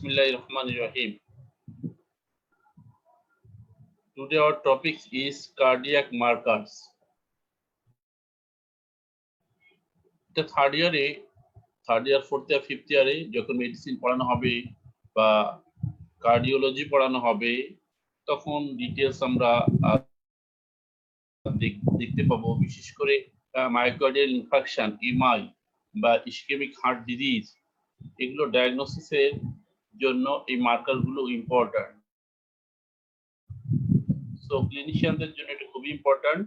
Bismillahirrahmanirrahim. Today our topic is cardiac markers. এটা third year, fourth year, fifth ইয়ারে যখন medicine পড়ানো হবে বা কার্ডিওলজি পড়ানো হবে তখন ডিটেলস আমরা দেখতে পাবো। বিশেষ করে মায়োকার্ডিয়াল ইনফাকশন, এমআই বা ইসকেমিক হার্ট ডিজিজ, এগুলো ডায়াগনোসিসের জন্য এই মার্কারগুলো ইম্পর্ট্যান্ট। সো ক্লিনিশিয়ানদের জন্য এটা খুবই ইম্পর্ট্যান্ট।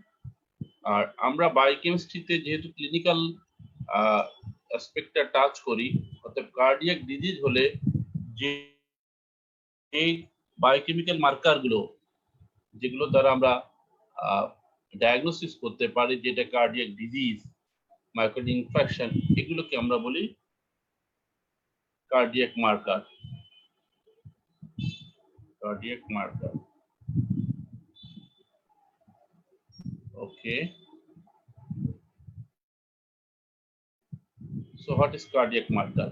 আর আমরা বায়োকেমিস্ট্রিতে যেহেতু ক্লিনিক্যাল অ্যাসপেক্টটা টাচ করি, অর্থাৎ কার্ডিয়াক ডিজিজ হলে যে এই বায়োকেমিক্যাল মার্কারগুলো যেগুলো দ্বারা আমরা ডায়াগনোসিস করতে পারি যেটা কার্ডিয়াক ডিজিজ, মায়োকার্ডিয়াল ইনফাকশন, এগুলোকে আমরা বলি cardiac marker. Okay. So what is cardiac marker?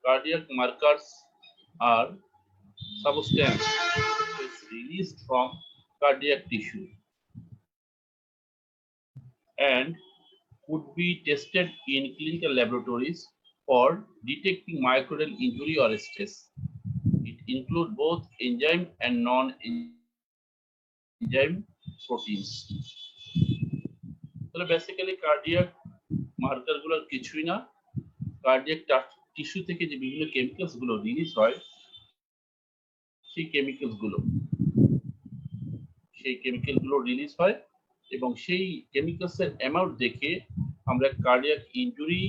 Cardiac markers are substance is released from cardiac tissue and could be tested in clinical laboratories for detecting myocardial injury or stress. It includes both enzyme and non-enzyme proteins. So basically cardiac marker গুলো কিছুই না, cardiac tissue থেকে যে বিভিন্ন chemicals গুলো release হয় সেই chemical গুলো রিলিজ হয় এবং সেই কেমিক্যালস এর অ্যামাউন্ট দেখে আমরা কার্ডিয়াক ইনজুরি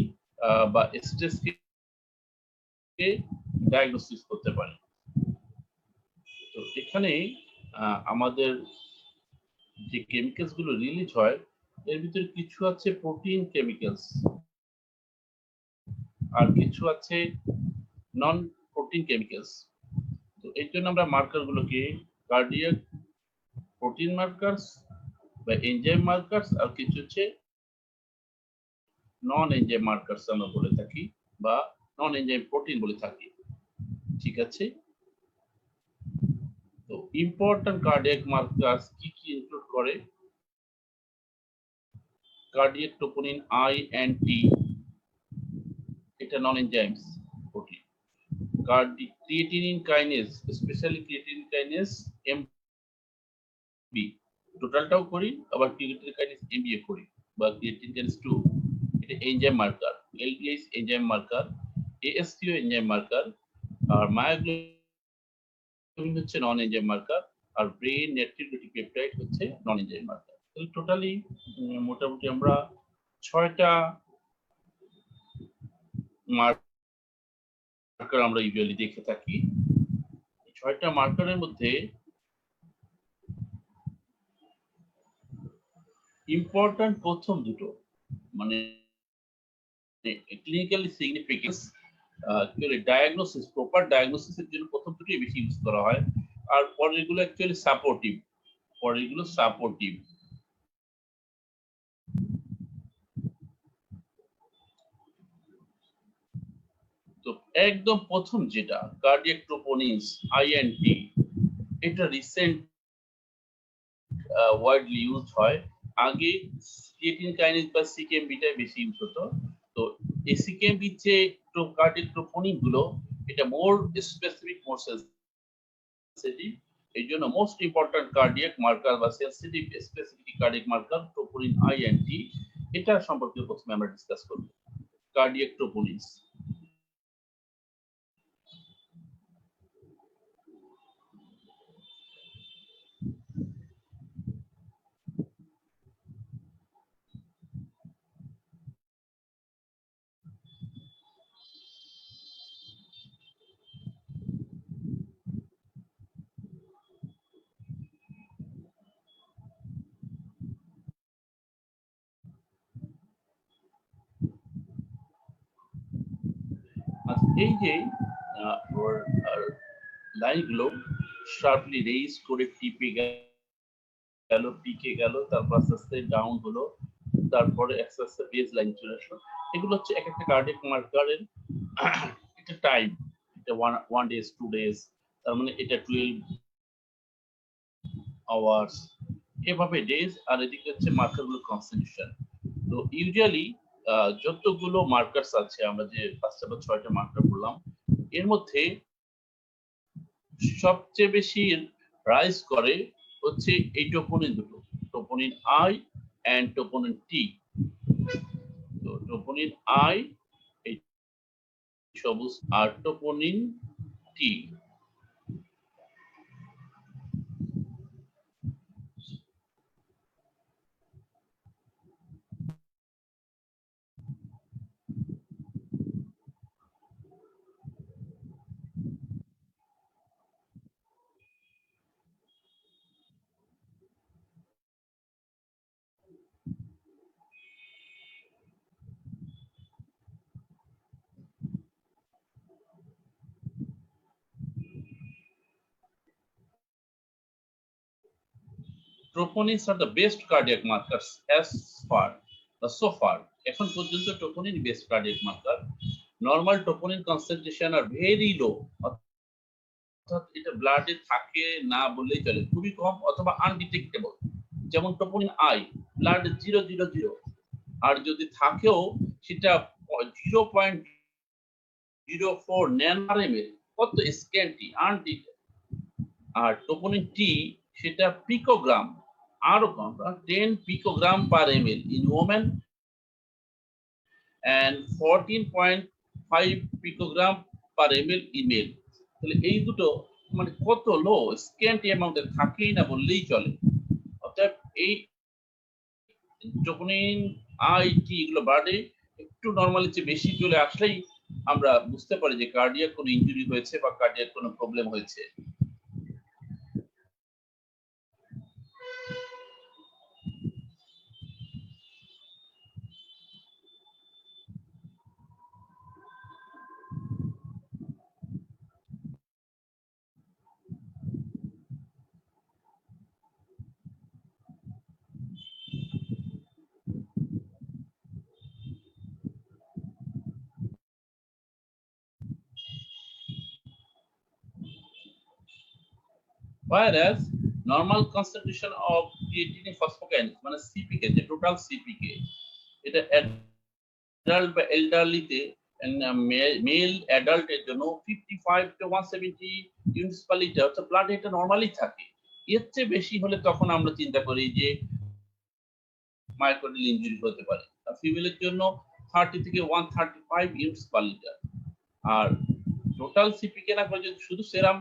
বা স্ট্রেস কে ডায়াগনোসিস করতে পারি। তো এখানে আমাদের যে কেমিক্যালস গুলো রিলিজ হয় এর ভিতরে কিছু আছে প্রোটিন কেমিক্যালস আর কিছু আছে নন প্রোটিন কেমিক্যালস। তো এই জন্য আমরা মার্কার গুলোকে কার্ডিয়াক প্রোটিন মার্কারস বা এনজাইম মার্কারস আর কিছু হচ্ছে নন এনজাইম মার্কারস আমরা বলে থাকি বা নন এনজাইম প্রোটিন বলে থাকি। ঠিক আছে, তো ইম্পর্টেন্ট কার্ডিয়াক মার্কারস কি কি ইনক্লুড করে? Cardiac troponin I and T, এটা non enzymes protein. Creatinine kinase, specially creatinine kinase MB, টোটালটাও করি আবার ক্রিয়েটিনিন কাইনেজ এমবিএ করি বা ক্রিয়েটিনিন কাইনেজ 2, এটা enzyme marker. LDH enzyme marker, এএসটিও এনজাইম মার্কার, আর মায়োগ্লোবিন হচ্ছে নন এনজাইম মার্কার, আর ব্রেন নেট্রিক পেপটাইড হচ্ছে নন এনজাইম মার্কার। তাহলে টোটালি মোটামুটি আমরা 6টা মার্কার আমরা ইউজুয়ালি দেখে থাকি। 6টা মার্কারের মধ্যে ইম্পর্টেন্ট প্রথম দুটো, মানে ক্লিনিক্যালি সিগনিফিকেন্স, ডায়াগনোসিস, প্রপার ডায়াগনোসিসের জন্য প্রথম দুটোই বেশি ইউজ করা হয়। আর পরেরগুলো অ্যাকচুয়ালি সাপোর্টিভ। তো একদম প্রথম যেটা কার্ডিয়াক ট্রোপোনিনস আইএনটি, এটা রিসেন্ট ওয়াইডলি ইউজ হয়। আগে ক্রিয়েটিনিন কাইনেজ বা সিকেএমবিটা বেশি ইউজ হতো। তো এই সিকেএমবি যে কার্ডিয়াক ট্রোপোনিন গুলো এটা মোর স্পেসিফিক, মোর সেনসিটিভ, এই জন্য মোস্ট ইম্পর্টেন্ট কার্ডিয়াক মার্কার বা sensitive specific cardiac marker troponin int. এটা সম্পর্কে প্রথমে আমরা ডিসকাস করব। কার্ডিয়াক ট্রোপোনিনস, এই যে লাইনগুলো শার্পলি রেইজ করে টিপে গেল, পিকে গেল, তারপর আস্তে আস্তে ডাউন হলো, তারপরে আস্তে আস্তে বেস লাইন চলে আসলো। এগুলো হচ্ছে এক একটা কার্ডিয়াক মার্কারের একটা টাইম, এটা 1 days 2 days, তার মানে এটা 12 আওয়ার্স, এভাবে ডেজ। আর এদিকে হচ্ছে মার্কারগুলো কনসেন্ট্রেশন। তো ইউজুয়ালি যতগুলো মার্কারস আছে, আমরা যে 5টা বা 6টা মার্কার বললাম, এর মধ্যে সবচেয়ে বেশি রাইজ করে হচ্ছে এই টোপোনিন দুটো, টোপোনিন আই এন্ড টোপোনিন টি। তো টোপোনিন আই এই সবুজ, আর troponin T. Troponins are the best cardiac markers as far so far. এখন পর্যন্ত troponin best cardiac marker. Normal troponin concentration are very low, অর্থাৎ এটা ব্লাডে থাকে না বললেই চলে, খুবই কম অথবা আনডিটেক্টেবল। যেমন troponin I ব্লাড 0.000, আর যদি থাকেও সেটা 0.04 ন্যানোআরএমএল, কত স্ক্যান্টি, আনডিটেক্টেবল। আর troponin T সেটা পিকোগ্রাম, আরো কম, 10 picogram per ml in women and 14.5 picogram per ml in male। তাহলে এই দুটো মানে কত লো, স্ক্যান্টি অ্যামাউন্টে থাকেই না বললেই চলে। অর্থাৎ এই টোপোনিন আই টি এগুলো বাড়ে একটু নরমালি চেয়ে বেশি চলে আসলেই আমরা বুঝতে পারি যে কার্ডিয়াক কোনো ইনজুরি হয়েছে বা কার্ডিয়াক কোনো প্রবলেম হয়েছে। Whereas normal concentration of creatine phosphokinase মানে সিপিকে, যে টোটাল সিপিকে, এটা অ্যাডাল্ট বা এল্ডারলিতে, মেল অ্যাডাল্টের জন্য 55 to 170 ইউনিটস পার লিটার, অর্থাৎ ব্লাড এটা নরমালি থাকে। এর চেয়ে বেশি হলে তখন আমরা চিন্তা করি যে মায়োকার্ডিয়াল ইনজুরি হতে পারে। আর ফিমেলের জন্য 30 থেকে 135 ইউনিটস পার লিটার। আর টোটাল সিপিকে না করে যদি শুধু সেরাম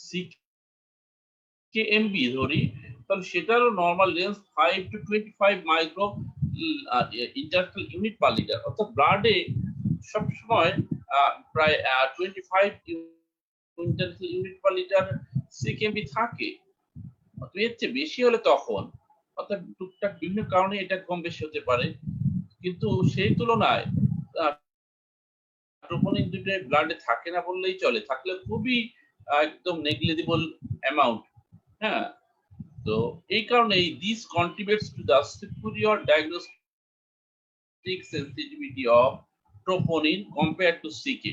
সিকেএমবি ধরি, তাহলে সেটারও normal range 5 to 25 micro internal unit per litre. অর্থাৎ ব্লাডে সবসময় প্রায় 25 internal unit per litre CKMB থাকে। এর চেয়ে বেশি হলে তখন, অর্থাৎ টুকটাক বিভিন্ন কারণে এটা কম বেশি হতে পারে, কিন্তু সেই তুলনায় ট্রোপোনিন দুটো ব্লাডে থাকে না বললেই চলে, থাকলে খুবই একদম নেগলিজিবল অ্যামাউন্ট। হ্যাঁ, তো এই কারণেই this contributes to the superior diagnostic sensitivity of troponin compared to CK.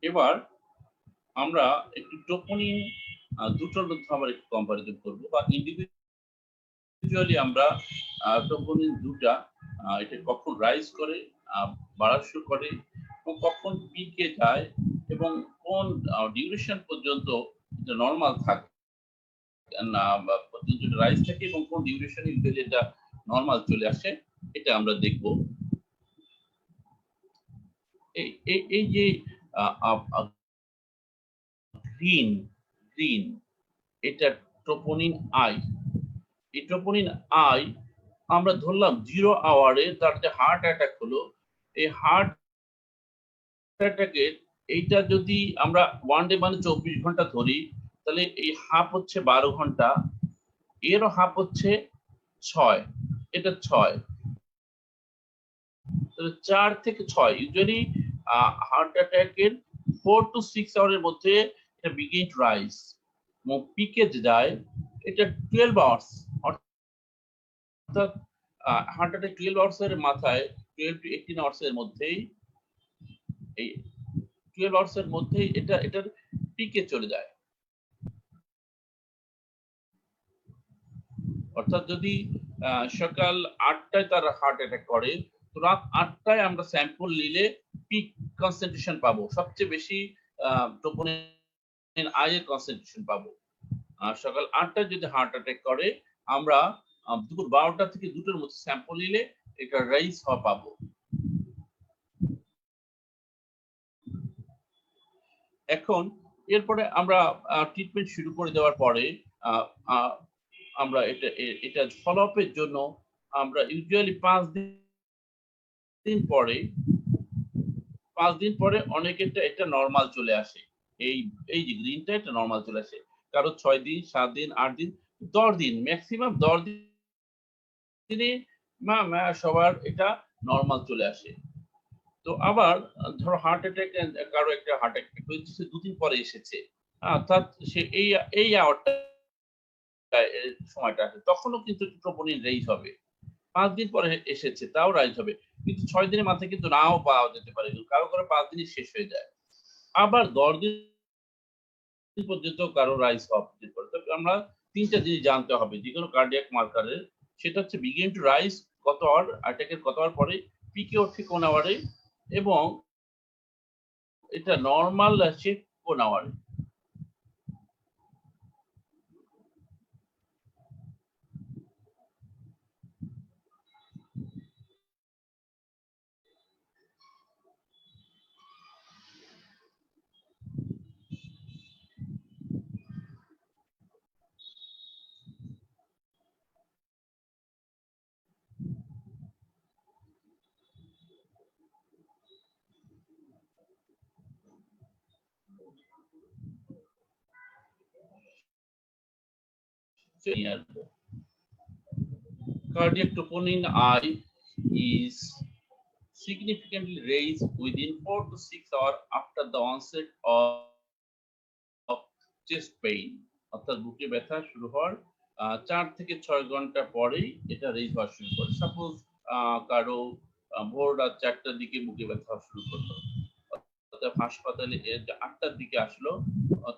এবার আমরা একটু ট্রোপোনিন দুটোর মধ্যে আবার একটু কম্পারিজন করব, বা ইন্ডিভিজুয়ালি আমরা ট্রোপোনিন দুটা এটা কখন রাইজ করে, বাড়া শুরু করে, এবং কখন পিকে যায়, এবং কোন ডিউরেশন পর্যন্ত এটা নরমাল থাকে না বা পর্যন্ত রাইজ থাকে, এবং কোন ডিউরেশন ইউজুয়ালি এটা নরমাল চলে আসে, এটা আমরা দেখব। এই যে গ্রিন গ্রিন এটা ট্রোপোনিন আই। এই ট্রোপোনিন আই আমরা ধরলাম 0 আওয়ারে তার যে হার্ট অ্যাটাক হলো, এই হার্ট অ্যাটাকের এইটা যদি আমরা 1 ডে মানে 24 ঘন্টা ধরি, তাহলে এই হাফ হচ্ছে 12 ঘন্টা, এরও হাফ হচ্ছে 6, এটা 6, তাহলে 4 থেকে 6 ইউজুয়ালি হার্ট অ্যাটাকের 4 to 6 আওয়ারের মধ্যে এটা বিগিন টু রাইজ, পিকে যায় এটা 12 আওয়ার্স, অর্থাৎ হার্ট অ্যাটাক 12 আওয়ার্স এর মাথায় 12 to 18 আওয়ার্স এর মধ্যেই, এই 12 আওয়ার্স এর মধ্যেই এটা এটার পিকে চলে যায়। অর্থাৎ যদি সকাল 8টায় তার হার্ট অ্যাটাক করে, তো রাত 8টায় আমরা স্যাম্পল নিলে পিক কনসেন্ট্রেশন পাবো, সবচেয়ে বেশি ট্রোপোনিন আই এর কনসেন্ট্রেশন পাবো। সকাল 8টায় যদি হার্ট অ্যাটাক করে, আমরা দুপুর 12টা থেকে 2টার মধ্যে স্যাম্পল নিলে এটা রাইজ হওয়া পাবো। এখন এরপরে আমরা ট্রিটমেন্ট শুরু করে দেওয়ার পরে আমরা এটা ফলো আপের জন্য আমরা ইউজুয়ালি 5 দিন পরে অনেকেরটা এটা নরমাল চলে আসে, এই যে গ্রিনটা এটা নরমাল চলে আসে, কারো 6 দিন, 7 দিন, 8 দিন, 10 দিন, ম্যাক্সিমাম 10 দিনে সবার এটা নরমাল চলে আসে। তো আবার ধরো হার্ট অ্যাটাক, কারো একটা হার্ট অ্যাটাক হয়েছে 2 দিন পরে এসেছে, অর্থাৎ সে এই আওয়ারটা সময়টা আছে, তখনও কিন্তু ট্রোপোনিন রেইজ হবে। 5 দিন পরে এসেছে তাও রাইজ হবে, কিন্তু 6 দিনের মাথায় কিন্তু নাও পাওয়া যেতে পারে, কারো কারো 5 দিনই শেষ হয়ে যায়, আবার 10 দিন পর্যন্ত কারো রাইজ হওয়া যেতে পারে। তবে আমরা 3টা জিনিস জানতে হবে যে কোনো কার্ডিয়াক মার্কারের, সেটা হচ্ছে বিগিন টু রাইজ কত আওয়ার, অ্যাটাকের কত আওয়ার পরে, পিকে ওঠে কোন আওয়ারে, এবং এটা নরমাল আছে কোন আওয়ারে। Cardiac troponin I is significantly raised within 4 to 6 hours after the onset of chest pain, অর্থাৎ বুকে ব্যথা শুরু হওয়ার 4 থেকে 6 ঘন্টা পরেই এটা রেইজ হওয়া শুরু করে। সাপোজ কারো ভোর রাত 4টার দিকে বুকে ব্যথা শুরু করলো, অর্থাৎ হাসপাতালে 8টার দিকে আসলো,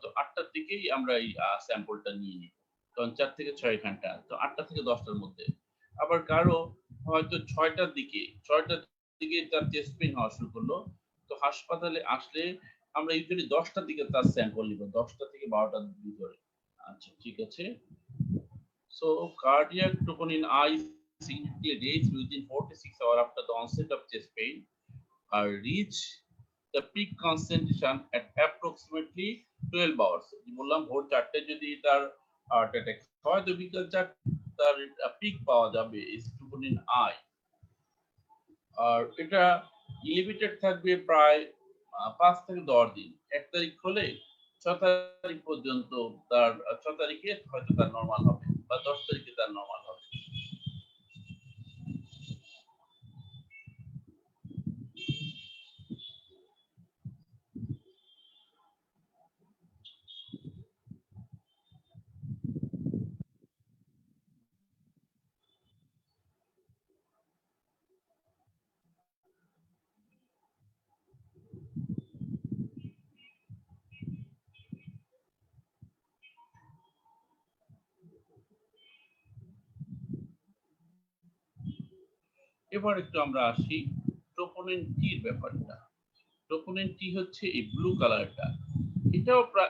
তো 8টার দিকেই আমরা এই স্যাম্পলটা নিয়ে নিই, কারণ 4 থেকে 6 ঘন্টা, তো 8টা থেকে 10টার মধ্যে। আবার কারো হয়তো 6টার দিকে তার চেস্ট পেইন হওয়া শুরু করলো, তো হাসপাতালে আসলে আমরা ইউজুয়ালি 10টার দিকে তার স্যাম্পল নিব, 10টা থেকে 12টার ভিতরে। আচ্ছা, ঠিক আছে। So cardiac troponin I significantly raised within 4 to 6 hours after the onset of chest pain or reach the peak concentration at approximately 12 hours. বললাম ভোর 4টায় যদি তার হার্ট অ্যাটাক হয়, তো বিকাল 4 তার পিক পাওয়া যাবে troponin I, আর এটা এলিভেটেড থাকবে প্রায় 5 থেকে 10 দিন। 1 তারিখ হলে 6 তারিখ পর্যন্ত তার 6 তারিখে হয়তো তার নরমাল হবে, বা 10 তারিখে তার নরমাল হবে। এবার একটু আমরা আসি ট্রোপোনিন টির ব্যাপারটা। ট্রোপোনিন টি হচ্ছে এই ব্লু কালারটা,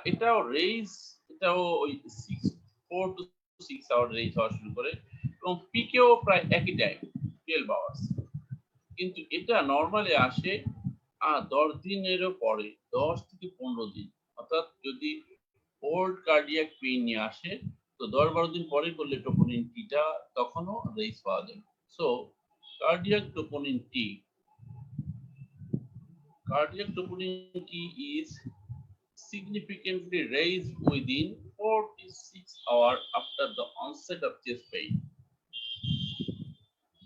এটাও রেইজ, এটাও ওই 4 to 6 আওয়ার রেইজ হওয়া শুরু করে, এবং পিকেও প্রায় একই টাইম 12 আওয়ার্স, কিন্তু এটা নরমালি আসে 10 দিনেরও পরে, 10 থেকে 15 দিন, অর্থাৎ যদি ওল্ড কার্ডিয়াক পেইন নিয়ে আসে, তো 10-12 দিন পরে করলে ট্রোপোনিন টিটা তখনও রেইজ পাওয়া যায়। So cardiac troponin T. Cardiac troponin T is significantly raised within 4 to 6 hours after the onset of chest pain.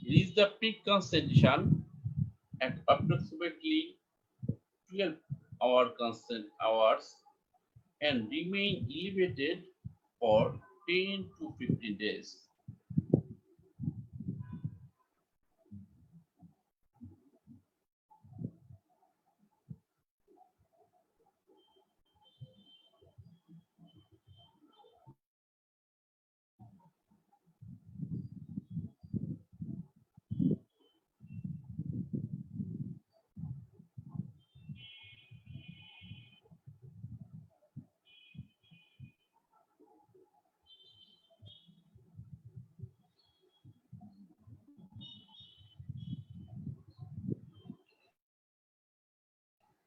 Reach the peak concentration at approximately 12 hours and remain elevated for 10 to 15 days.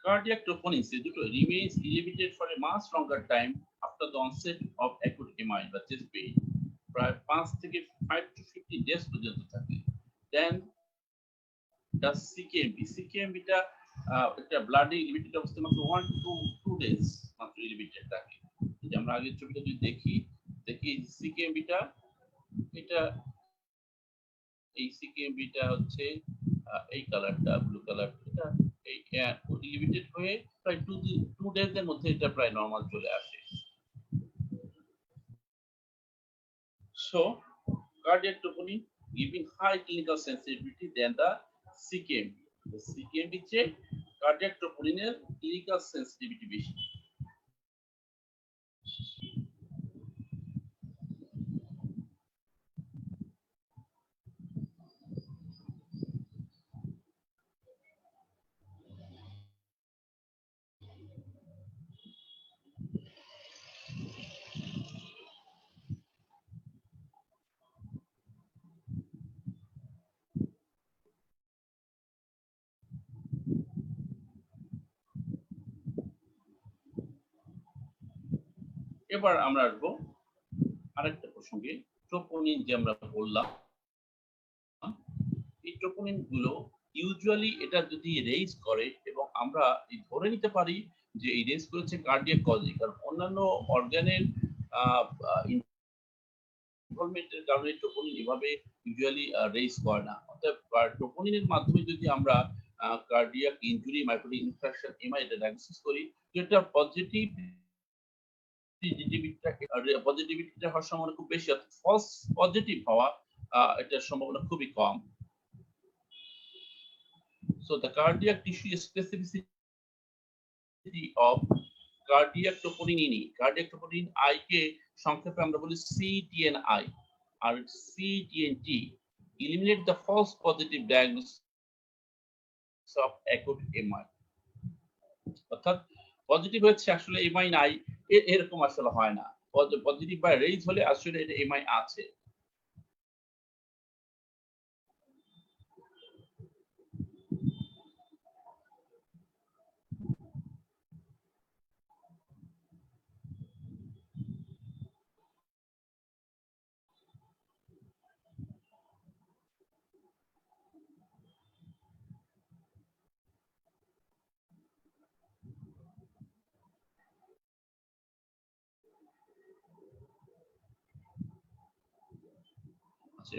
Cardiac troponin দুটো remains elevated for a much longer time after the onset of acute MI বা chest pain, প্রায় 5 থেকে 5 to 15 days পর্যন্ত থাকে। Then the CKMB, CKMB-টা একটা bloody limited অবস্থায় মাত্র 1 to 2 days মাত্র লিমিটেড থাকে। যে আমরা আগের ছবিটা যদি দেখি CKMB-টা এটা এই CKMB-টা হচ্ছে এই কালারটা ব্লু কালার, এটা এই লিমিটেড হয়ে প্রায় 2 days এর মধ্যে এটা প্রায় নরমাল চলে আসে। So cardiac troponin giving high clinical sensitivity than the CKMB. The CKMB চেয়ে cardiac troponin এর clinical sensitivity বেশি। এবার আমরা আসবো আরেকটা প্রসঙ্গে, ট্রোপোনিন যে আমরা বললাম, এই ট্রোপোনিন গুলো ইউজুয়ালি এটা যদি রেইজ করে এবং আমরা ধরে নিতে পারি যে এই রেইজ করেছে কার্ডিয়াক কজে, কারণ অন্যান্য অর্গানের ইনভলভমেন্টের কারণে ট্রোপোনিন এভাবে ইউজুয়ালি রেইজ করে না। অর্থাৎ ট্রোপোনিনের মাধ্যমে যদি আমরা cardiac injury, myocardial infarction, MI এটা ডায়াগনোসিস করি, যেটা পজিটিভিটিটা হওয়ার সম্ভাবনা খুব বেশি, অর্থাৎ ফলস পজিটিভ হওয়া এটার সম্ভাবনা খুবই কম। So the cardiac tissue specificity of cardiac troponin E, cardiac troponin I কে সংক্ষেপে আমরা বলি CTNI আর CTNT eliminate the false positive diagnosis of acute MI। অর্থাৎ পজিটিভ হচ্ছে আসলে এমআই নাই এরকম আসলে হয় না, পজিটিভ বা রেইজ হলে আসলে এটা এমআই আছে।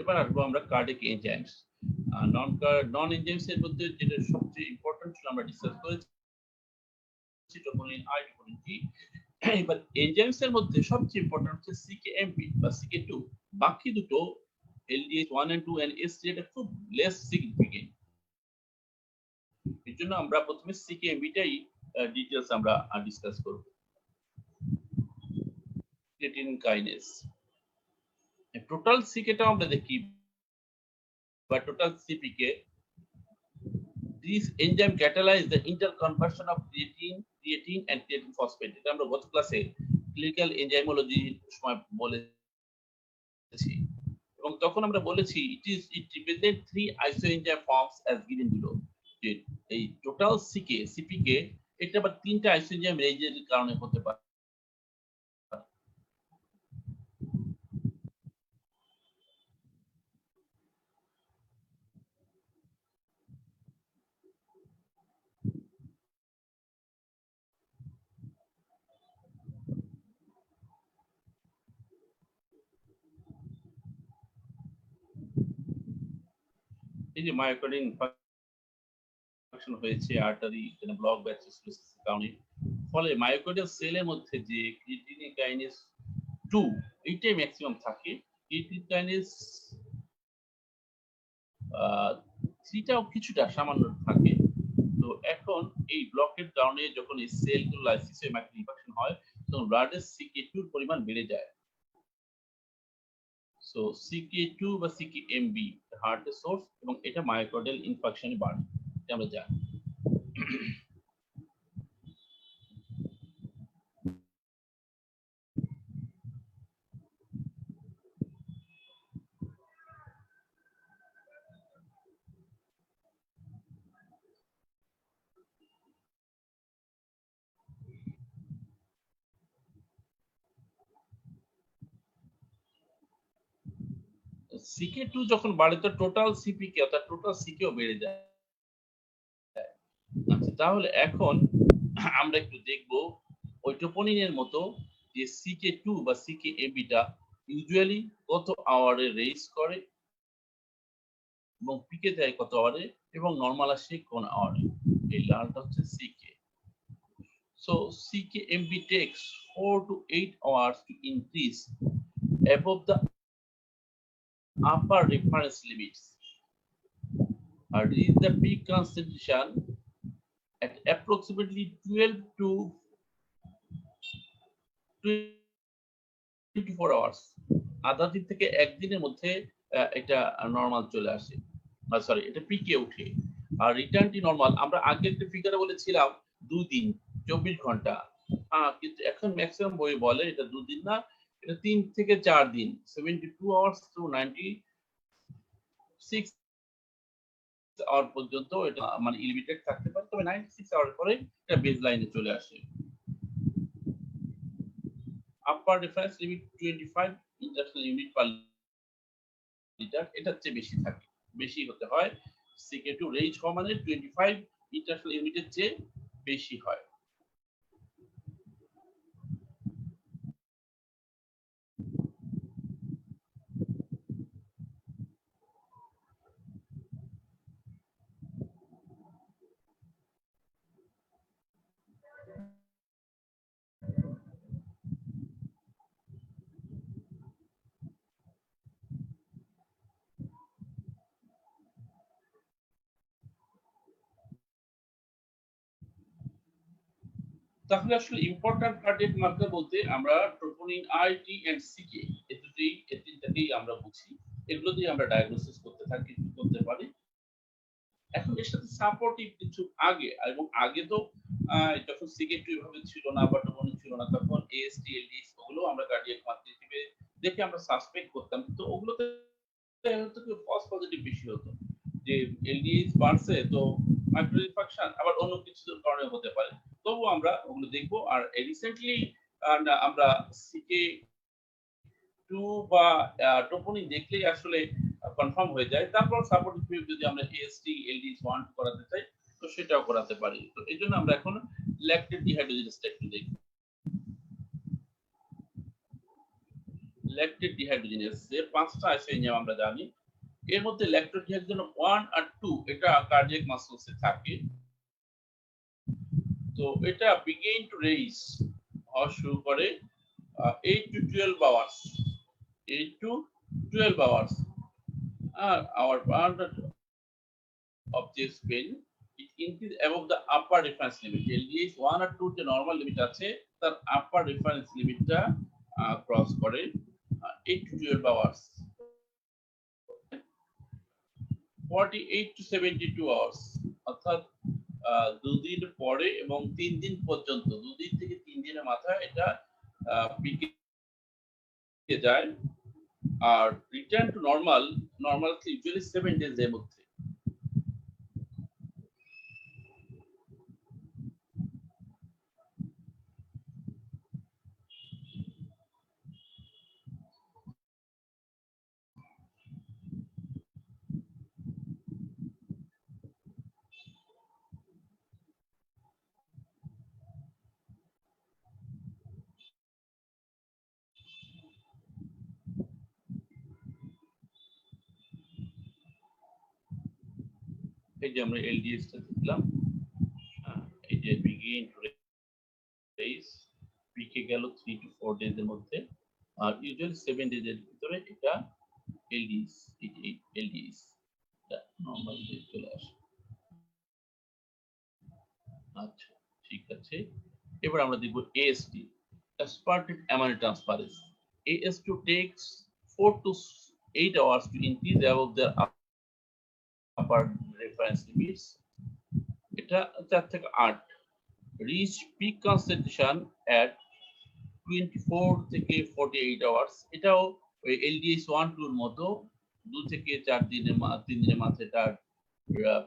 এবার আসবো আমরা কার্ডিয়াক এনজাইমস। নন এনজাইমস এর মধ্যে যেটা সবচেয়ে ইম্পর্টেন্ট ছিল আমরা ডিসকাস করেছি ট্রোপোনিন আই, ট্রোপোনিন টি। এবার এনজাইমস এর মধ্যে সবচেয়ে ইম্পর্টেন্ট হচ্ছে সিকেএমপি বা সিকে2। বাকি দুটো এলডিএইচ 1 and 2 and এস3 এটা খুব লেস সিগনিফিকেন্ট। এর জন্য আমরা প্রথমে সিকেএমপিটাই ডিটেইলস আমরা ডিসকাস করব। ক্রিয়েটিনিন কাইনেজ, টোটাল সিকেটা আমরা দেখি বা total সিপিকে। This enzyme catalyze the interconversion of creatine and creatine phosphate। এটা আমরা গত ক্লাসে ক্লিনিক্যাল এনজাইমোলজি সময় বলেছি এবং তখন আমরা বলেছি it represent 3 isoenzyme forms as given below। যে এই টোটাল সিপিকে এটা আবার 3টা আইসোএনজাইম রেজের কারণে হতে পারে। এই যে মায়োকার্ডিয়াল ইনফার্কশন হয়েছে আর্টারি ব্লক বা অ্যাথেরোস্ক্লেরোসিসের কারণে, ফলে মায়োকার্ডিয়াল সেলের মধ্যে যে ক্রিয়েটিনিন কাইনেজ 2 এইটাই ম্যাক্সিমাম থাকে। ক্রিয়েটিনিন কাইনেজ 3 টাও কিছুটা সামান্য থাকে। তো এখন এই ব্লকের কারণে যখন এই সেলগুলো লাইসিস হয়ে মায়োকার্ডিয়াল ইনফার্কশন হয়, তখন ব্লাডে CK2 এর পরিমাণ বেড়ে যায়। সো CK2 বা CKMB হার্টের সোর্স এবং এটা মায়োকার্ডিয়াল ইনফার্কশনে বাড়ে, এটা আমরা জানি। CK2 যখন বাড়ে তো টোটাল CPK অর্থাৎ টোটাল CKও বেড়ে যায়। আচ্ছা, তাহলে এখন আমরা একটু দেখব ওই ট্রোপোনিনের মতো যে CK2 বা CKAB টা ইউজুয়ালি কত আওয়ারে রেইজ করে এবং পিকে যায় কত আওয়ারে এবং নরমাল আসে কোন আওয়ারে। এই লালটা হচ্ছে CK। So CKMB takes 4 to 8 hours to increase above the upper reference limits and reach the peak concentration at approximately 12 to 24 hours। আধা দিন থেকে একদিনের মধ্যে এটা নরমাল চলে আসে, সরি এটা পিকে উঠে। আর রিটার্নটি নরমাল আমরা আগে একটা ফিগারে বলেছিলাম 2 দিন 24 ঘন্টা, কিন্তু এখন ম্যাক্সিমাম বই বলে এটা 2 দিন না, এটা 3 থেকে 4 দিন 72 আওয়ার্স টু 96 আওয়ার পর্যন্ত এটা মানে লিমিটেড থাকতে পারে, তবে 96 আওয়ার পরে এটা বেজ লাইনে চলে আসে। Upper reference limit 25 international unit per litre, এটার চেয়ে বেশি থাকে, বেশি হতে হয়। CK2 রেঞ্জ হওয়া মানে 25 ইন্টারন্যাশনাল ইউনিটের চেয়ে বেশি হয়। তাহলে আসলে ইম্পর্টেন্ট কার্ডিয়াক মার্কার বলতে আমরা ট্রোপোনিন আই, টি এন্ড সিকে এই তিনটাকেই আমরা বুঝি। এগুলো দিয়ে আমরা ডায়াগনোসিস করতে থাকি, করতে পারি। এখন এর সাথে সাপোর্টিভ কিছু আগে এবং আগে তো যখন সিকে2 এভাবে ছিল না বা ট্রোপোনিন ছিল না, তখন এএসটি এলডিএস ওগুলো আমরা কার্ডিয়াক মার্কার হিসেবে দেখে আমরা সাসপেক্ট করতাম, তো ওগুলোতে হয়তো কি ফলস পজিটিভ বেশি হতো যে এলডিএস বাড়ছে তো মাইক্রো ইনফাকশন, আবার অন্য কিছু কারণে হতে পারে, তবু আমরা ওগুলো দেখবো। আর রিসেন্টলি আমরা সিকে 2 বা টোপনি দেখলেই আসলে কনফার্ম হয়ে যায়। তারপর সাপোর্টিভ যদি আমরা এএসটি এলডিএস 1 করাতে চাই তো সেটাও করাতে পারি। তো এই জন্য আমরা এখন ল্যাকটেট ডিহাইড্রোজেনেসটা একটু দেখব। ল্যাকটেট ডিহাইড্রোজেনেস এর 5টা এনজাইম আমরা জানি। এর মধ্যে ল্যাকটেট ডিহাইড্রোজেনেস 1 আর 2 এটা কার্ডিয়াক মাসলসে থাকে। তো এটা বিগিন টু রেইজ হওয়া শুরু করে 8 to 12 hours, 8 to 12 hours, R our part of this pain it increase above the upper reference limit। LDH 1 আর 2 যে নরমাল লিমিট আছে তার আপার রেফারেন্স লিমিটটা ক্রস করে 8 to 12 hours, 48 to 72 hours, অর্থাৎ 2 দিন পরে এবং 3 দিন পর্যন্ত, 2 দিন থেকে 3 দিনের মাথায় এটা পিকে যায়। আর return to normal usually 7 days এর মধ্যে। এই যে আমরা এলডিএস টা দেখলাম, এই যে বিগিন টু রেইজ, পিকে গেল 3 to 4 ডেজ এর মধ্যে, আর ইউজুয়ালি 7 ডেজ এর ভিতরে এটা এলডিএস, এই এলডিএস নরমাল ডেজ চলে আসে। আচ্ছা, ঠিক আছে। এবার আমরা দেখব AST, aspartate amine transferase. AS2 takes 4 to 8 hours to increase above their upper reference limits. এটা 4 থেকে 8, reach peak concentration at 24 থেকে 48 hours. এটাও ওই এলডিএস 1 2 এর মতো 2 থেকে 4 দিনের 3 দিনের মাঝে এটা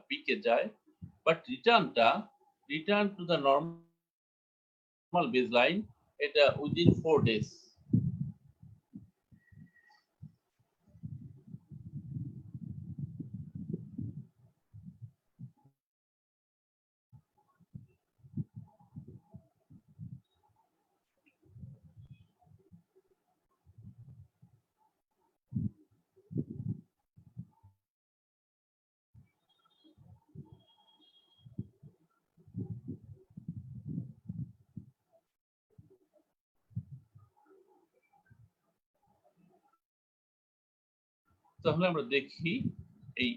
পিকে যায়, but return to the normal baseline এটা উইদিন 4 ডেজ। তাহলে আমরা দেখি এই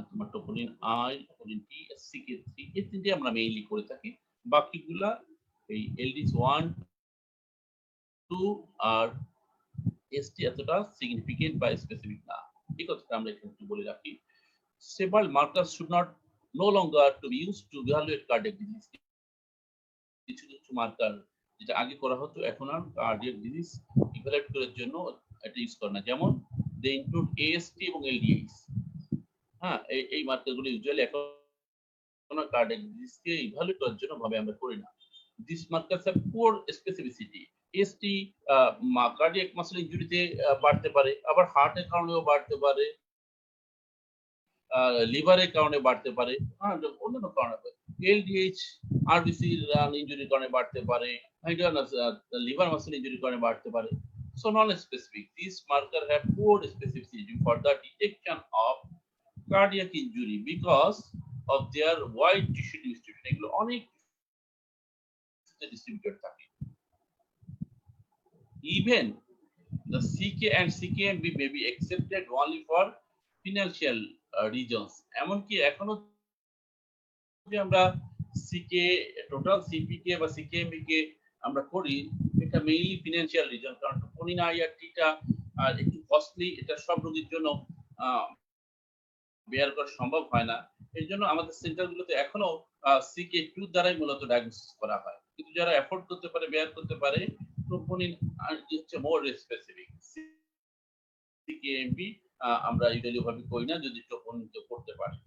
তোমার টোপোনিন আই, টোপোনিন টি, সিকে3, এই তিনটে আমরা মেইনলি করে থাকি। বাকিগুলা এই এলডিএস 1 2 আর এসটি এতটা সিগনিফিকেন্ট বা স্পেসিফিক না, এই কথাটা আমরা এখানে একটু বলে রাখি। Several markers should not no longer to be used to evaluate cardiac disease. কিছু কিছু মার্কার যেটা আগে করা হতো এখন আর কার্ডিয়াক ডিজিজ ইভালুয়েট করার জন্য এটা ইউজ করে না, যেমন দে ইনক্লুড এএসটি এবং এলডিএস। হ্যাঁ, এই মার্কারগুলো ইউজুয়ালি এখন কার্ডিয়াক ডিজিজকে ইভালুয়েট করার জন্য ভাবে আমরা করি না। This markers have poor specificity. AST cardiac muscle ইনজুরিতে বাড়তে পারে, আবার হার্টের কারণেও বাড়তে পারে, লিভারের কারণে বাড়তে পারে, অন্যান্য কারণে। এলডিএইচ আরবিসি ইনজুরির কারণে বাড়তে পারে, লিভার মাসল ইনজুরির কারণে বাড়তে পারে। So non-specific, these markers have poor specificity for the detection of cardiac injury because of their wide tissue distribution. এগুলো অনেক ডিস্ট্রিবিউটেড থাকে। Even the CK and CKMB may be accepted only for financial reasons. এমনকি এখনো যদি আমরা সিকে total সিপিকে বা CKMB কে আমরা করি, এটা মেইনলি ফিনান্সিয়াল রিজন, কারণ টোপোনিন আই আর টিটা একটু কস্টলি, এটা সব রোগীর জন্য বেয়ার করা সম্ভব হয় না। এর জন্য আমাদের সেন্টারগুলোতে এখনো সিকে2 দ্বারাই মূলত ডায়াগনোসিস করা হয়, কিন্তু যারা এফোর্ড করতে পারে, বেয়ার করতে পারে, টোপোনিন হচ্ছে মোর স্পেসিফিক। সিকেএমবি আমরা ইউজুয়ালি ভাবে করি না যদি টোপোনিন করতে পারে।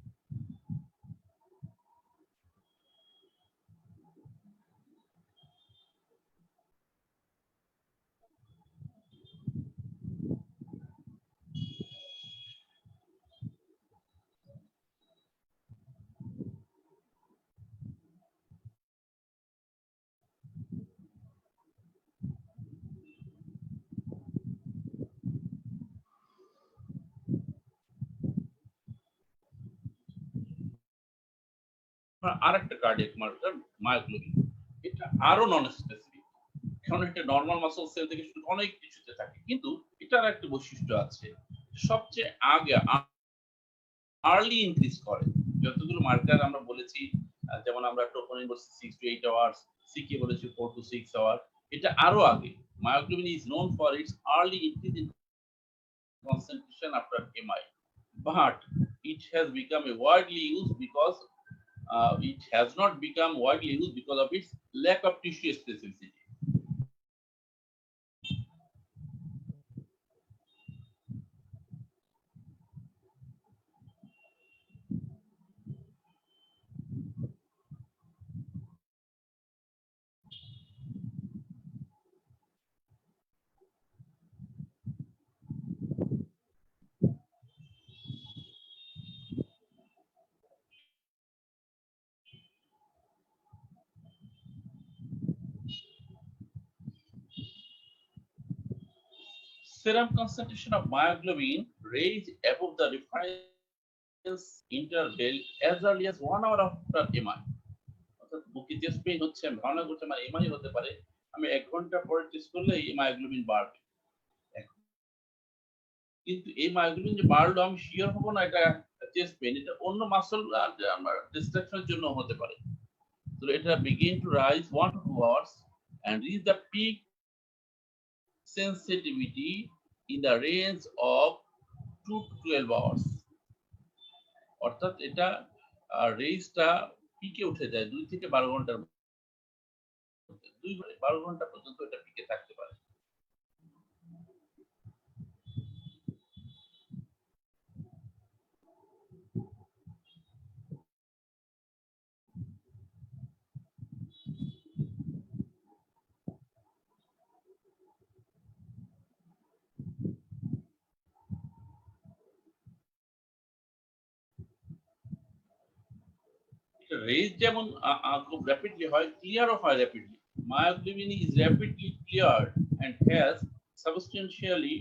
আরেকটা কার্ডিয়াক মার্কার মায়োগ্লোবিন, এটা আরো নন স্পেসিফিক, কারণ এটা নরমাল মাসল সেল থেকে শুরু অনেক কিছুতে থাকে, কিন্তু এটার একটা বৈশিষ্ট্য আছে, সবচেয়ে আগে আর্লি ইনক্রিজ করে। যতগুলো মার্কার আমরা বলেছি, যেমন আমরা টোপোনিন বলেছি 6 to 8 আওয়ার্স, সিকে বলেছি 4 to 6 আওয়ার, এটা আরো আগে। Myoglobin is known for its early increase in concentration after MI, but it has become a widely used because it has not become widely used because of its lack of tissue specificity. Serum concentration of myoglobin raised above the reference interval as early as 1 hour after MI অর্থাৎ বুকে chest pain হচ্ছে আমি ধারণা করছি আমার MI হতে পারে আমি 1 ঘন্টা পরে টেস্ট করলে এই মায়োগ্লোবিন বাড়বে কিন্তু এই মায়োগ্লোবিন যে বাড়লো আমি শিওর হবো না এটা চেস্ট পেইন এটা অন্য মাসল আমার ডিস্ট্রাকশনের জন্য হতে পারে so it begin to rise 1 to 2 hours and reach the peak sensitivity in the range of 2 to 12 hours অর্থাৎ এটা রেঞ্জটা পিকে উঠে যায় 2 থেকে 12 ঘন্টার মধ্যে 12 ঘন্টা পর্যন্ত এটা পিকে থাকতে পারে রেজ যেমন খুব র্যাপিডলি হয় ক্লিয়ারও হয় rapidly myoglobin is rapidly cleared and has substantially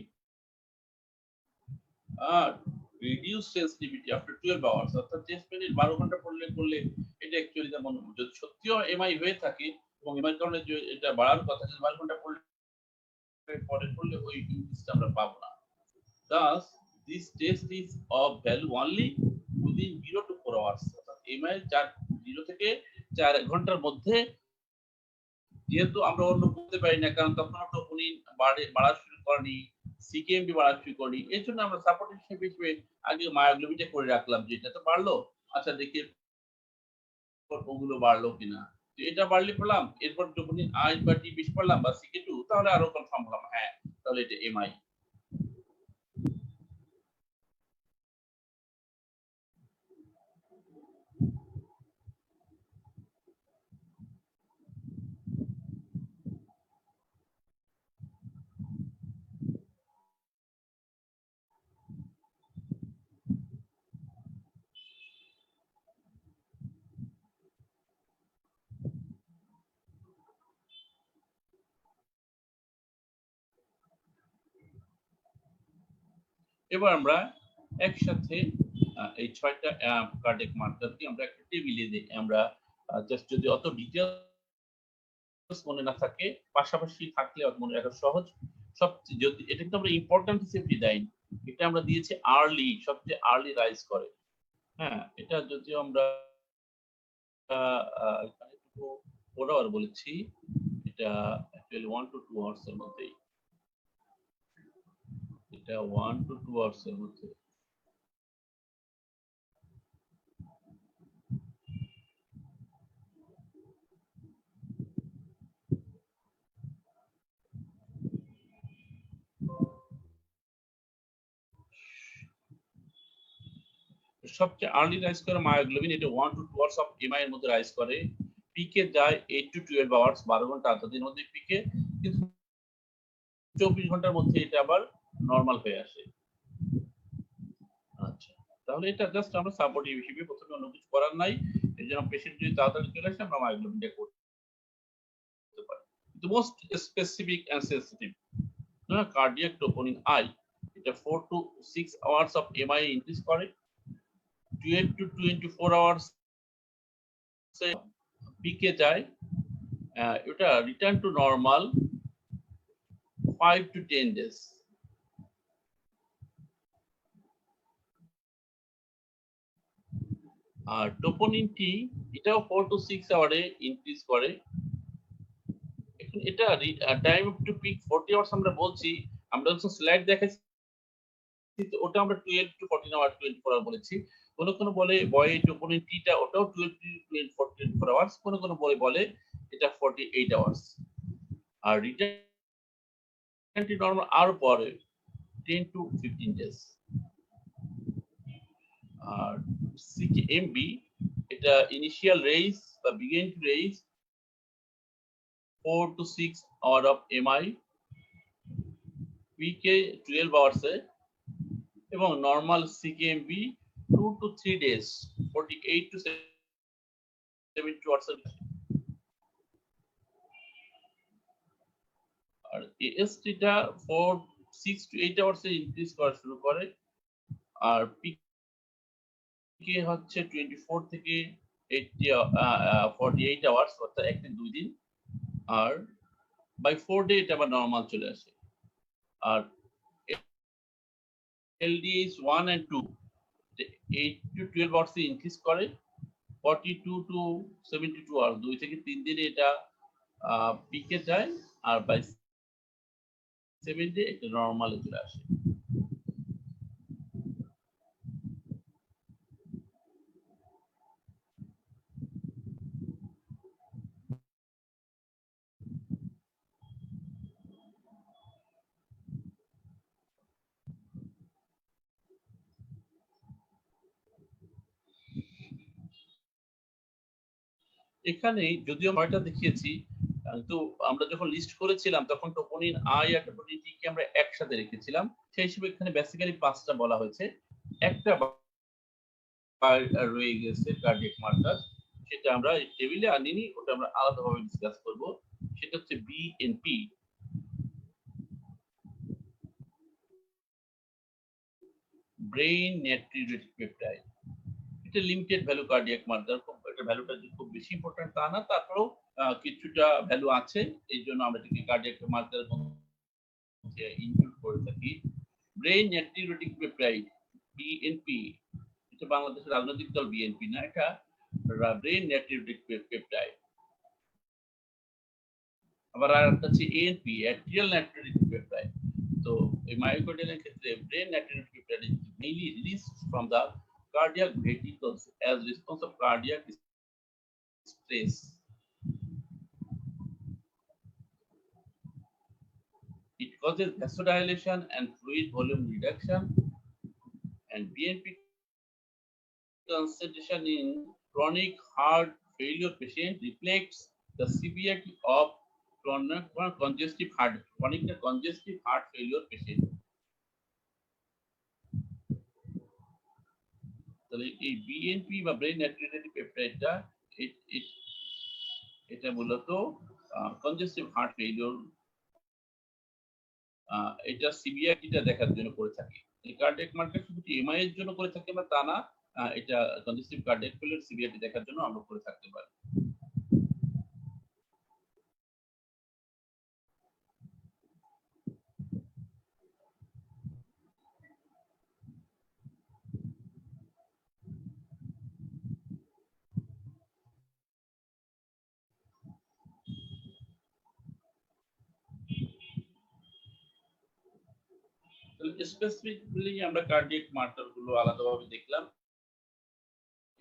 reduced sensitivity after 12 hours অর্থাৎ চেস্ট পেইনের 12 ঘন্টা করলে এটা অ্যাকচুয়ালি যেমন যদি সত্যিও এমআই হয়ে থাকে এবং এমআই কারণে যে এটা বাড়ার কথা 12 ঘন্টা পরে করলে ওই ইনক্রিজটা আমরা পাবো না thus this test is of value only within 0 to 4 hours অর্থাৎ এমআই 0 থেকে 4 ঘন্টার মধ্যে যেহেতু আমরা অন্য করতে পারি না কারণ তখন উনি বাড়া শুরু করেনি সিকেএমবি বাড়া শুরু করেনি এর জন্য আমরা সাপোর্ট হিসেবে আগে মায়োগ্লোবিনটা করে রাখলাম যে এটা তো বাড়লো আচ্ছা দেখি ওগুলো বাড়লো কিনা এটা বাড়লে পেলাম এরপর যখন আই বা টি বেশি পেলাম বা সিকে টু তাহলে আরো কনফার্ম হলাম হ্যাঁ তাহলে এটা এমআই এবার আমরা একসাথে এই 6টা কার্ডিয়াক মার্কারকে আমরা একটা টেবিলে দিই আমরা জাস্ট যদি অত ডিটেইলস মনে না থাকে পাশাপাশি থাকলে মনে রাখা সহজ সবচেয়ে যদি এটা কিন্তু আমরা ইম্পর্টেন্ট হিসেবে দেই এটা আমরা দিয়েছি আর্লি সবচেয়ে আর্লি রাইজ করে হ্যাঁ এটা যদি আমরা এখানে 4 আওয়ার বলেছি এটা অ্যাকচুয়ালি 1 to 2 আওয়ার্স এর মধ্যেই এটা 1 to 2 আওয়ার্স এর মধ্যে সবচেয়ে আর্লি রাইজ করে মায়োগ্লোবিন এটা 1 to 2 আওয়ার্স অফ এমআই এর মধ্যে রাইজ করে পিকে যায় 8 to 12 আওয়ার্স 12 ঘন্টা এতদিন মধ্যে পিকে কিন্তু 24 ঘন্টার মধ্যে এটা আবার নরমাল হয়ে আসে আচ্ছা তাহলে এটা জাস্ট আমরা সাপোর্টিভ হিসেবে প্রথমে অন্য কিছু করার নাই এই জন্য পেশেন্ট যদি তাড়াতাড়ি চলে আসে আমরা মায়োগ্লোবিনটা করতে পারি the most specific and sensitive cardiac troponin I এটা 4 to 6 hours of MI increase করে 12 to 24 hours পিকে যায় এটা return to normal 5 to 10 days আর টোপোনিন টি এটাও 4 to 6 আওয়ারে ইনক্রিজ করে এখন এটা time of to peak 40 hours আমরা বলছি আমরা যখন স্লাইড দেখাচ্ছি ওটা আমরা 12 to 14 আওয়ার 24 আওয়ার বলেছি কোন বলে বয় টোপোনিন টিটা ওটাও 12 to 24 আওয়ার্স কোন বলে এটা 48 আওয়ার্স আর রিটার্ন টু নরমাল আর পরে 10 to 15 days আর সিকেএমবি এটা ইনিশিয়াল রেইজ বা begin to raise 4 to 6 hour of MI পিকে 12 hours এবং normal CKMB 2 to 3 days 48 to 72 hours আর এএসটিটা 6 to 8 hours ইনক্রিজ করা শুরু করে আর পিক কে হচ্ছে 24 থেকে 48 আওয়ার্স, অর্থাৎ 1 থেকে 2 দিন। আর বাই 4 ডে এটা আবার নরমাল চলে আসে। আর LDH 1 and 2 8 to 12 hours increase করে, 42 to 72 আওয়ার্স 2 থেকে 3 দিনে এটা পিকে যায়, আর বাই 7 ডে এটা নরমালে চলে আসে। এখানে যদিও 9টা দেখিয়েছি, কিন্তু আমরা যখন লিস্ট করেছিলাম তখন টোপোনিন আই আর টোপোনিন টি কে আমরা একসাথে রেখেছিলাম, সেই হিসেবে এখানে বেসিক্যালি 5টা বলা হয়েছে। একটা রয়ে গেছে কার্ডিয়াক মার্কার, সেটা আমরা এই টেবিলে আনিনি, ওটা আমরা আলাদাভাবে ডিসকাস করব। সেটা হচ্ছে বিএনপি, ব্রেইন নাট্রিউরেটিক পেপটাইড। এটা লিমিটেড ভ্যালু কার্ডিয়াক মার্কার, খুব এটা ভ্যালুটা যে খুব বেশি ইম্পর্টেন্ট তা না, তারপরেও কিছুটা ভ্যালু আছে, এই জন্য আমরা এটাকে কার্ডিয়াক মার্কার মধ্যে ইনক্লুড করে থাকি। ব্রেইন নাট্রিউরেটিক পেপটাইড বিএনপি, এটা বাংলাদেশের রাজনৈতিক দল বিএনপি না, এটা ব্রেইন নাট্রিউরেটিক পেপটাইড। আবার আর একটা হচ্ছে এএনপি, অ্যাট্রিয়াল নাট্রিউরেটিক পেপটাইড। তো এই মায়োকার্ডিয়ালের ক্ষেত্রে brain natriuretic peptide is mainly released from the cardiac vesicles as response of cardiac stress. It causes vasodilation and fluid volume reduction, and BNP concentration in chronic heart failure patient reflects the severity of chronic congestive heart failure patient. তাহলে এই BNP বা brain নাট্রিউরেটিক পেপটাইডটা এটা মূলত congestive heart failure, এটা সিভিয়ারিটিটা দেখার জন্য করে থাকি। এই কার্ডিয়াক মার্কার শুধু কি এমআই এর জন্য করে থাকি আমরা তা না, এটা কনজেস্টিভ কার্ডিয়াক ফেইলিওর সিভিয়ারিটি দেখার জন্য আমরা করে থাকতে পারি। স্পেসিফিকলি আমরা কার্ডিয়াক মার্কার গুলো আলাদাভাবে দেখলাম।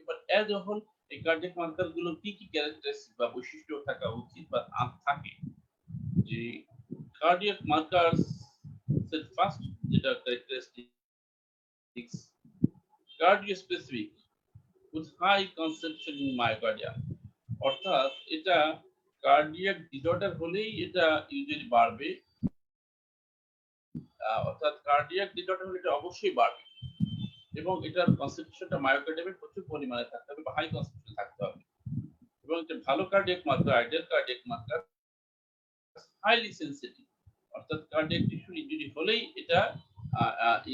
এবার অ্যাজ এ হোল এই কার্ডিয়াক মার্কার গুলো কি কি ক্যারেক্টারিস্টিক বা বৈশিষ্ট্য থাকা উচিত বা থাকে, যে কার্ডিয়াক মার্কারস এর ফার্স্ট যেটা characteristics, cardio specific with high concentration in myocardium, অর্থাৎ এটা কার্ডিয়াক ডিসঅর্ডার হলেই এটা ইউজুয়ালি বাড়বে, অর্থাৎ কার্ডিয়াক ডিসঅর্ডার হলে এটা অবশ্যই বাড়বে, এবং এটার কনসেন্ট্রেশনটা মায়োকার্ডিয়ামে প্রচুর পরিমাণে থাকতে হবে বা হাই কনসেন্ট্রেশন থাকতে হবে, এবং এটা ভালো cardiac marker, ideal cardiac marker highly sensitive, অর্থাৎ কার্ডিয়াক টিস্যু ইনজুরি হলেই এটা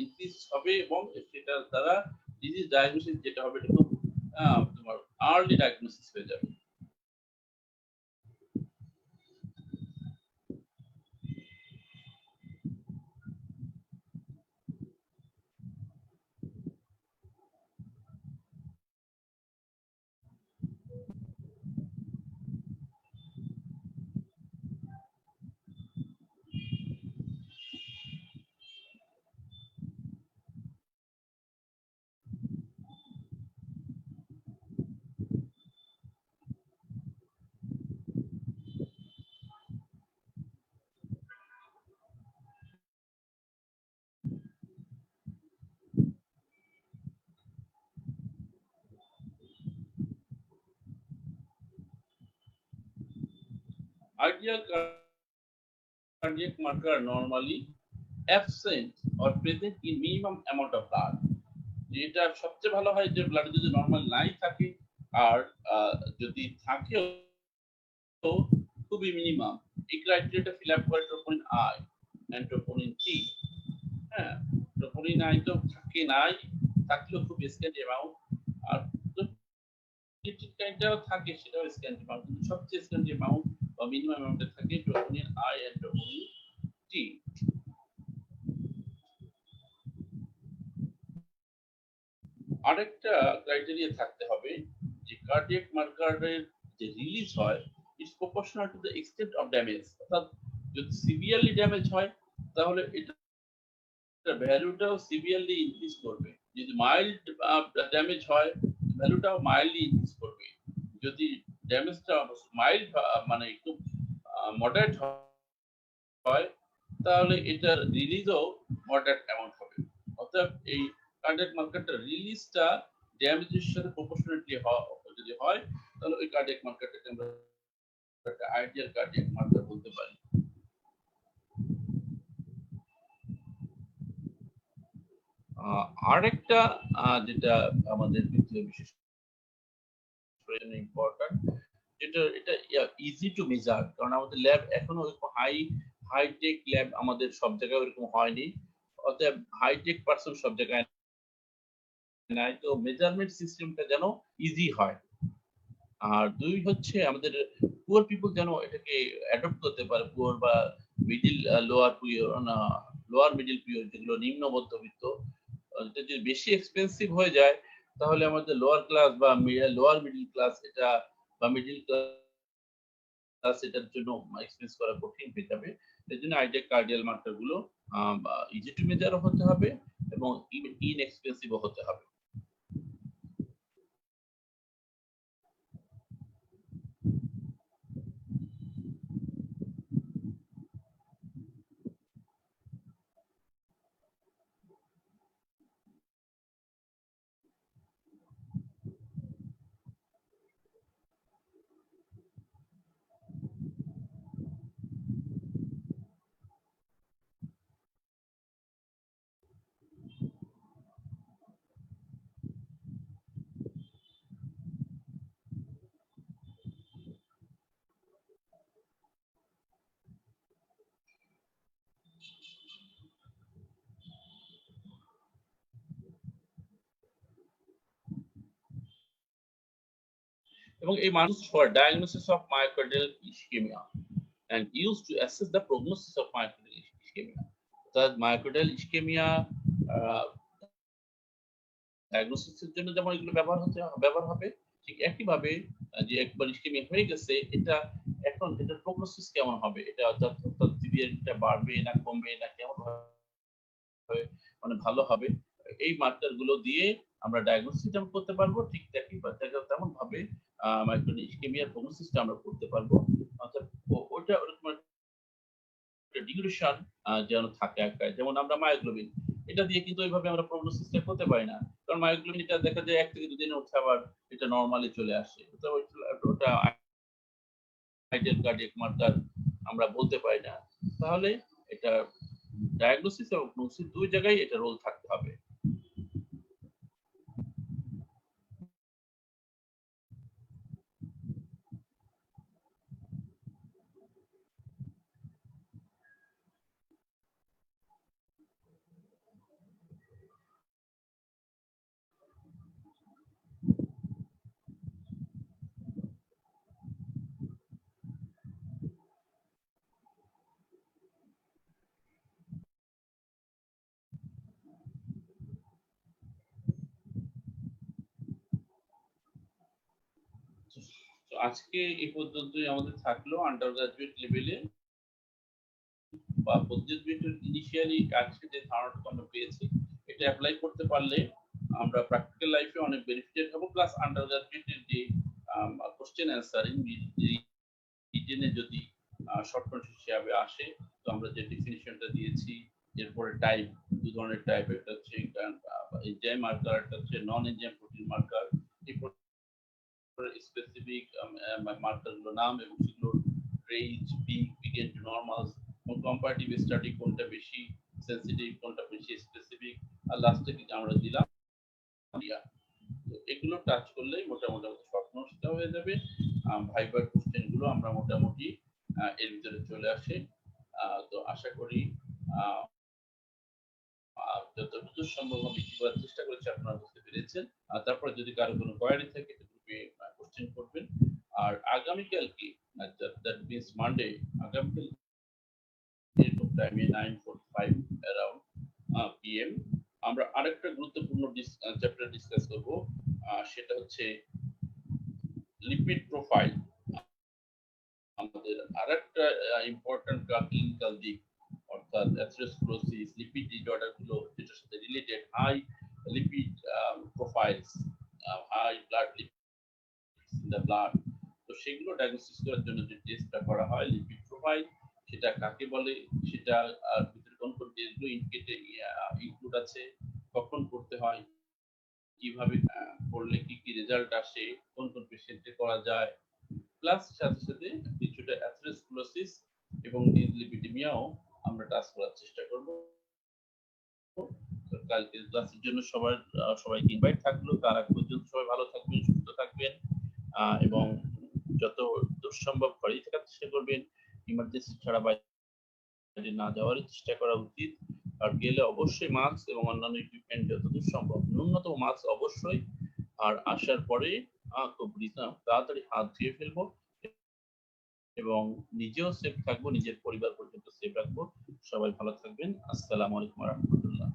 ইনক্রিজ হবে, এবং সেটার দ্বারা ডিজিজ ডায়াগনোসিস যেটা হবে এটা খুব তোমার আর্লি ডায়াগনোসিস হয়ে যাবে। Ideal cardiac marker normally absent or present in minimum amount of blood. যেটা সবচেয়ে ভালো হয় যে ব্লাড যদি নরমাল নাই থাকে, আর যদি থাকেও তো খুবই মিনিমাম। এই ক্রাইটেরিয়াটা ফিল আপ করে ট্রোপোনিন আই এন্ড ট্রোপোনিন টি। হ্যাঁ, ট্রোপোনিন আই তো থাকে নাই, থাকলেও খুব স্কেন্ট অ্যামাউন্ট, ক্রিটিকালটাও থাকে, সেটাও স্ক্যান অ্যামাউন্ট, কিন্তু সবচেয়ে স্ক্যান অ্যামাউন্ট বা মিনিমাম অ্যামাউন্টে থাকে ট্রপোনিন আই এন্ড ট্রপোনিন টি। আরেকটা ক্রাইটেরিয়া থাকতে হবে যে কার্ডিয়াক মার্কারের যে রিলিজ হয় it's proportional to the extent of damage, অর্থাৎ যদি সিভিয়ারলি ড্যামেজ হয় তাহলে এটা ভ্যালুটাও সিভিয়ারলি ইনক্রিজ করবে, যদি মাইল্ড ড্যামেজ হয় ভ্যালুটাও মাইল্ডলি ইনক্রিজ করবে, যদি ড্যামেজটা মাইল্ড মানে খুব মডারেট হয় তাহলে এটার রিলিজও মডারেট অ্যামাউন্ট হবে। অর্থাৎ এই কার্ডিয়াক মার্কারটা রিলিজটা ড্যামেজের সাথে প্রপোর্শনালি যদি হয় তাহলে ওই কার্ডিয়াক মার্কারটাকে আমরা একটা আইডিয়াল কার্ডিয়াক মার্কার বলতে পারি। আরেকটা যেটা আমাদের ভিতরে বিশেষ করে ইম্পর্টেন্ট, যেটা এটা ইজি টু মেজার, কারণ আমাদের ল্যাব এখনো হাইটেক ল্যাব আমাদের সব জায়গায় ওরকম হয়নি, অতএব হাইটেক পার্সন সব জায়গায় নাই, তো মেজারমেন্ট সিস্টেমটা যেন ইজি হয়। আর দুই হচ্ছে আমাদের পুয়ার পিপল যেন এটাকে অ্যাডপ্ট করতে পারে, পুয়ার বা মিডিল লোয়ার পিওর না লোয়ার মিডিল পিওর যেগুলো নিম্ন মধ্যবিত্ত, এটা যদি বেশি এক্সপেন্সিভ হয়ে যায় তাহলে আমাদের লোয়ার ক্লাস বা লোয়ার মিডিল ক্লাস এটা বা মিডিল ক্লাস এটার জন্য এক্সপেন্স করা কঠিন হয়ে যাবে। এর জন্য আইটেক কার্ডিয়াল মার্কার গুলো ইজি টু মেজারও হতে হবে এবং ইনএক্সপেন্সিভও হতে হবে। এবং এই মানুষ for diagnosis of myocardial ischaemia and used to assess the prognosis of myocardial ischemia. অর্থাৎ মায়োকার্ডিয়াল ইসকেমিয়া ডায়াগনোসিসের জন্য যেমন এগুলো ব্যবহার হবে, ঠিক একইভাবে যে একবার ইসকেমিয়া হয়ে গেছে এটা এখন এটার প্রগনোসিস কেমন হবে, এটা অর্থাৎ সিভিয়ারিটিটা বাড়বে না কমবে না কেমন হবে, মানে ভালো হবে, এই মার্কার গুলো দিয়ে আমরা ডায়াগনোসিস করতে পারবো, ঠিক তেমন ভাবে মায়োকার্ডিয়াল ইসকেমিয়ার প্রগনোসিসটা আমরা করতে পারবো। অর্থাৎ ওটা ওরকম ডিউরেশন যেন থাকে একটা, যেমন আমরা মায়োগ্লোবিন এটা দিয়ে কিন্তু ওইভাবে আমরা প্রগনোসিসটা করতে পারি না, কারণ মায়োগ্লোবিন এটা দেখা যায় 1 থেকে 2 দিনে হচ্ছে আবার এটা নরমালি চলে আসে, তো ওটা আইডিয়াল কার্ডিয়াক মার্কার আমরা বলতে পারি না। তাহলে এটা ডায়াগনোসিস এবং প্রগনোসিস দুই জায়গায় এটা রোল থাকতে হবে। তো আজকে এই পর্যন্তই আমাদের থাকলো আন্ডার গ্রাজুয়েট লেভেলে বা পদ্ধতির ইনিশিয়ালি আজকে যে ধারণাটা আমরা পেয়েছি এটা অ্যাপ্লাই করতে পারলে আমরা প্র্যাকটিক্যাল লাইফে অনেক বেনিফিটেড হব, প্লাস আন্ডার গ্রাজুয়েটের যে কোশ্চেন অ্যান্সারিং রিটেনে যদি শর্ট নোট হিসাবে আসে, তো আমরা যে ডেফিনিশনটা দিয়েছি, এরপরে টাইপ, দু ধরনের টাইপ, একটা হচ্ছে এনজাইম মার্কার, একটা হচ্ছে নন এনজাইম প্রোটিন মার্কার, এরপর স্পেসিফিক মার্কার গুলো নাম এবং সেগুলোর range, begin to normal, comparative study কোনটা বেশি সেন্সিটিভ কোনটা বেশি স্পেসিফিক, আর লাস্টে কি আমরা দিলাম। তো এগুলো টাচ করলেই মোটামুটি আমাদের শর্ট নোটসটা হয়ে যাবে। ভাইবার কোশ্চেন গুলো আমরা মোটামুটি এর ভিতরে চলে আসে। তো আশা করি যতটুকু সম্ভব আমি চেষ্টা করেছি আপনারা বুঝতে পেরেছেন। তারপরে যদি কারো কোনো কোয়ারি থাকে গ্রুপে কোশ্চেন করবেন। আর আগামীকালকে দ্যাট মিনস মানডে আগামীকাল এরকম টাইমে 9:45 অ্যারাউন্ড পিএম আমরা আরেকটা গুরুত্বপূর্ণ চ্যাপ্টার ডিসকাস করব। সেটা হচ্ছে লিপিড প্রোফাইল। আমাদের আরেকটা ইম্পর্টেন্ট ক্লিনিক্যাল দিক অর্থাৎ অ্যাথেরোস্ক্লেরোসিস লিপিড ডিসঅর্ডার গুলো যেটার সাথে related high lipid profiles, high blood lipids in the blood. তো সেগুলো ডায়াগনোসিস করার জন্য যে টেস্টটা করা হয় লিপিড প্রোফাইল, সেটা কাকে বলে, সেটা ভিতরে কোন কোন টেস্টগুলো ইনক্লুড আছে, কখন করতে হয়, কিভাবে করলে কি কি রেজাল্ট আসে, কোন কোন পেশেন্টে করা যায়, প্লাস সাথে সাথে কিছুটা অ্যাথেরোস্ক্লেরোসিস এবং ডিসলিপিডিমিয়াও আমরা টাচ করার চেষ্টা করব। কালকে ক্লাসের জন্য সবাইকে ইনভাইট থাকলো। তার আগ পর্যন্ত সবাই ভালো থাকবেন, সুস্থ থাকবেন এবং যত দূর সম্ভব বাড়ি থাকার চেষ্টা করবেন। ইমার্জেন্সি ছাড়া বাইরে না যাওয়ার চেষ্টা করা উচিত। আর গেলে অবশ্যই মাস্ক এবং অন্যান্য ইকুইপমেন্ট যতদূর সম্ভব ন্যূনতম মাস্ক অবশ্যই। আর আসার পরে খুব তাড়াতাড়ি হাত ধুয়ে ফেলবো এবং নিজেও সেফ থাকবো, নিজের পরিবার পর্যন্ত সেফ রাখবো। সবাই ভালো থাকবেন। আসসালামু আলাইকুম ওয়া রাহমাতুল্লাহ।